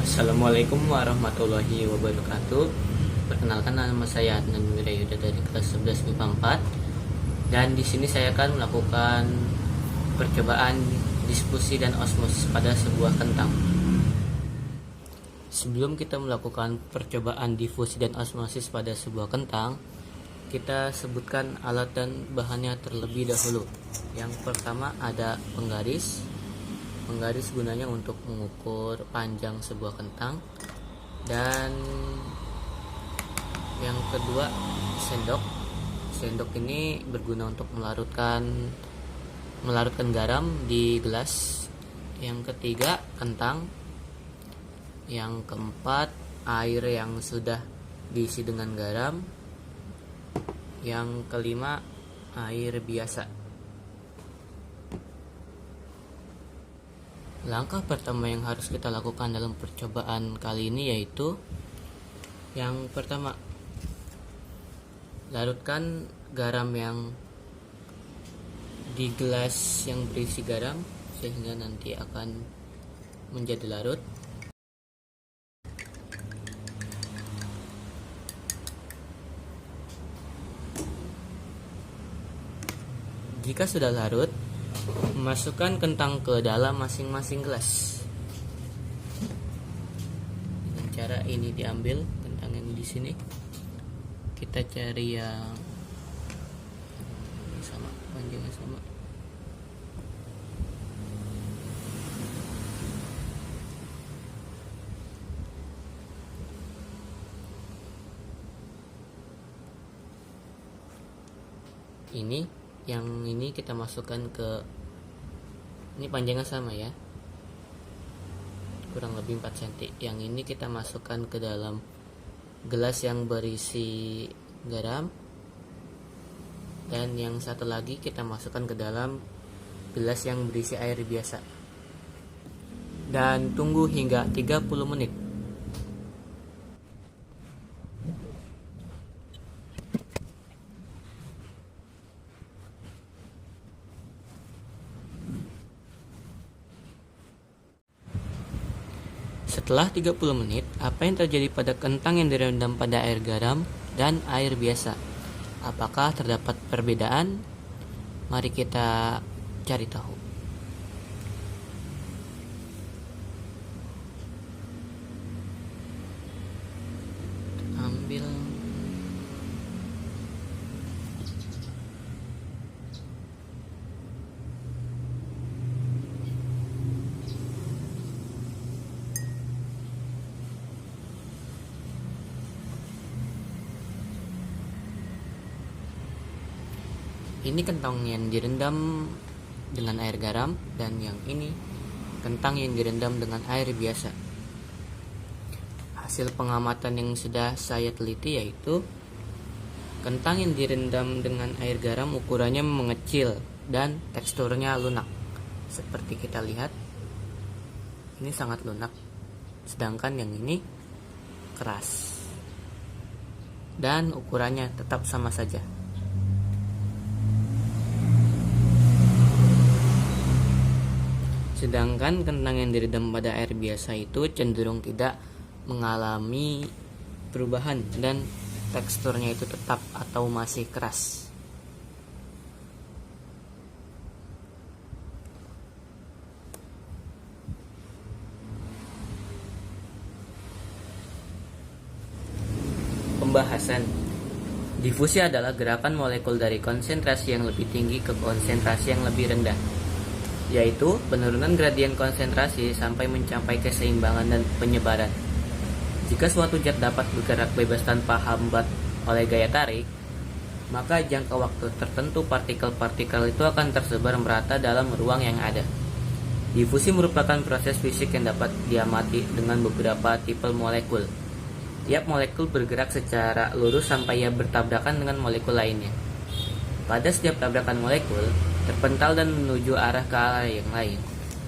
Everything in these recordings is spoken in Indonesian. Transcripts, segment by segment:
Assalamualaikum warahmatullahi wabarakatuh. Perkenalkan, nama saya Adnan Wirayuda dari kelas 11 MIPA 4. Dan di sini saya akan melakukan percobaan diskusi dan osmosis pada sebuah kentang. Sebelum kita melakukan percobaan difusi dan osmosis pada sebuah kentang, kita sebutkan alat dan bahannya terlebih dahulu. Yang pertama ada penggaris. Penggaris gunanya untuk mengukur panjang sebuah kentang. Dan yang kedua sendok. Sendok ini berguna untuk melarutkan garam di gelas. Yang ketiga kentang. Yang keempat air yang sudah diisi dengan garam. Yang kelima air biasa. Langkah pertama yang harus kita lakukan dalam percobaan kali ini yaitu yang pertama, larutkan garam yang di gelas yang berisi garam sehingga nanti akan menjadi larut. Jika sudah larut, masukkan kentang ke dalam masing-masing gelas. Dengan cara ini diambil kentang yang di sini. Kita cari yang sama, panjangnya sama. Yang ini kita masukkan ke, ini panjangnya sama ya, kurang lebih 4 cm. Yang ini kita masukkan ke dalam gelas yang berisi garam. Dan yang satu lagi kita masukkan ke dalam gelas yang berisi air biasa. Dan tunggu hingga 30 menit. Setelah 30 menit, apa yang terjadi pada kentang yang direndam pada air garam dan air biasa? Apakah terdapat perbedaan? Mari kita cari tahu. Ambil ini kentang yang direndam dengan air garam, dan yang ini kentang yang direndam dengan air biasa. Hasil pengamatan yang sudah saya teliti yaitu kentang yang direndam dengan air garam ukurannya mengecil dan teksturnya lunak. Seperti kita lihat, ini sangat lunak, sedangkan yang ini keras dan ukurannya tetap sama saja. Sedangkan kentang yang direndam pada air biasa itu cenderung tidak mengalami perubahan dan teksturnya itu tetap atau masih keras. Pembahasan. Difusi adalah gerakan molekul dari konsentrasi yang lebih tinggi ke konsentrasi yang lebih rendah, yaitu penurunan gradien konsentrasi sampai mencapai keseimbangan dan penyebaran. Jika suatu zat dapat bergerak bebas tanpa hambat oleh gaya tarik, maka jangka waktu tertentu partikel-partikel itu akan tersebar merata dalam ruang yang ada. Difusi merupakan proses fisik yang dapat diamati dengan beberapa tipe molekul. Tiap molekul bergerak secara lurus sampai ia bertabrakan dengan molekul lainnya. Pada setiap tabrakan molekul, terpental dan menuju arah ke arah yang lain.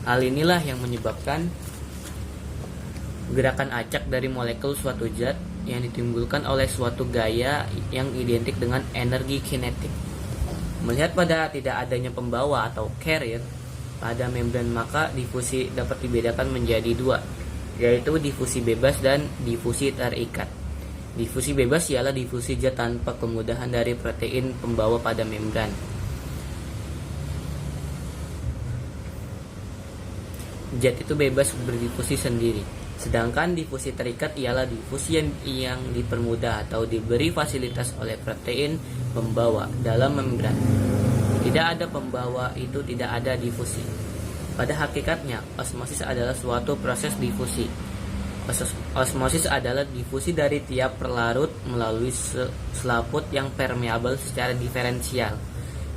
Hal inilah yang menyebabkan gerakan acak dari molekul suatu zat yang ditimbulkan oleh suatu gaya yang identik dengan energi kinetik. Melihat pada tidak adanya pembawa atau carrier pada membran, maka difusi dapat dibedakan menjadi dua, yaitu difusi bebas dan difusi terikat. Difusi bebas ialah difusi zat tanpa kemudahan dari protein pembawa pada membran. Zat itu bebas berdifusi sendiri. Sedangkan difusi terikat ialah difusi yang dipermudah atau diberi fasilitas oleh protein pembawa dalam membran. Tidak ada pembawa itu tidak ada difusi. Pada hakikatnya, osmosis adalah suatu proses difusi. Osmosis adalah difusi dari tiap pelarut melalui selaput yang permeabel secara diferensial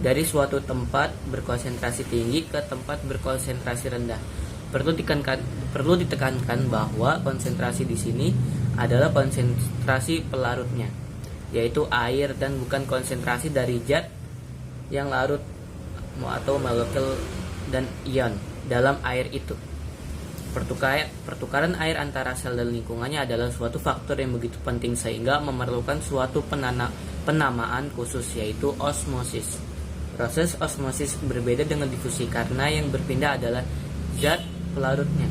dari suatu tempat berkonsentrasi tinggi ke tempat berkonsentrasi rendah. Perlu ditekankan bahwa konsentrasi di sini adalah konsentrasi pelarutnya, yaitu air, dan bukan konsentrasi dari zat yang larut atau molekul dan ion dalam air itu. Pertukaran air antara sel dan lingkungannya adalah suatu faktor yang begitu penting sehingga memerlukan suatu penamaan khusus, yaitu osmosis. Proses osmosis berbeda dengan difusi karena yang berpindah adalah zat pelarutnya,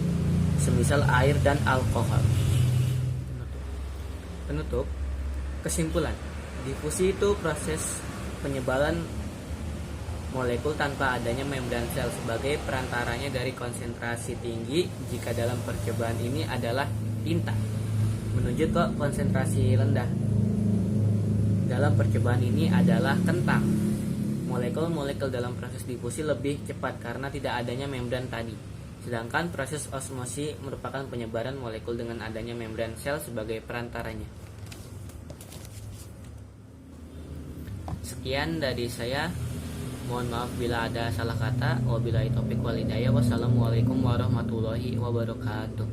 semisal air dan alkohol. Penutup. Kesimpulan, difusi itu proses penyebaran molekul tanpa adanya membran sel sebagai perantaranya dari konsentrasi tinggi, jika dalam percobaan ini adalah tinta, menuju ke konsentrasi rendah. Dalam percobaan ini adalah kentang. Molekul-molekul dalam proses difusi lebih cepat karena tidak adanya membran tadi. Sedangkan proses osmosis merupakan penyebaran molekul dengan adanya membran sel sebagai perantaranya. Sekian dari saya. Mohon maaf bila ada salah kata. Wabillahi taufiq wal hidayah. Wassalamualaikum warahmatullahi wabarakatuh.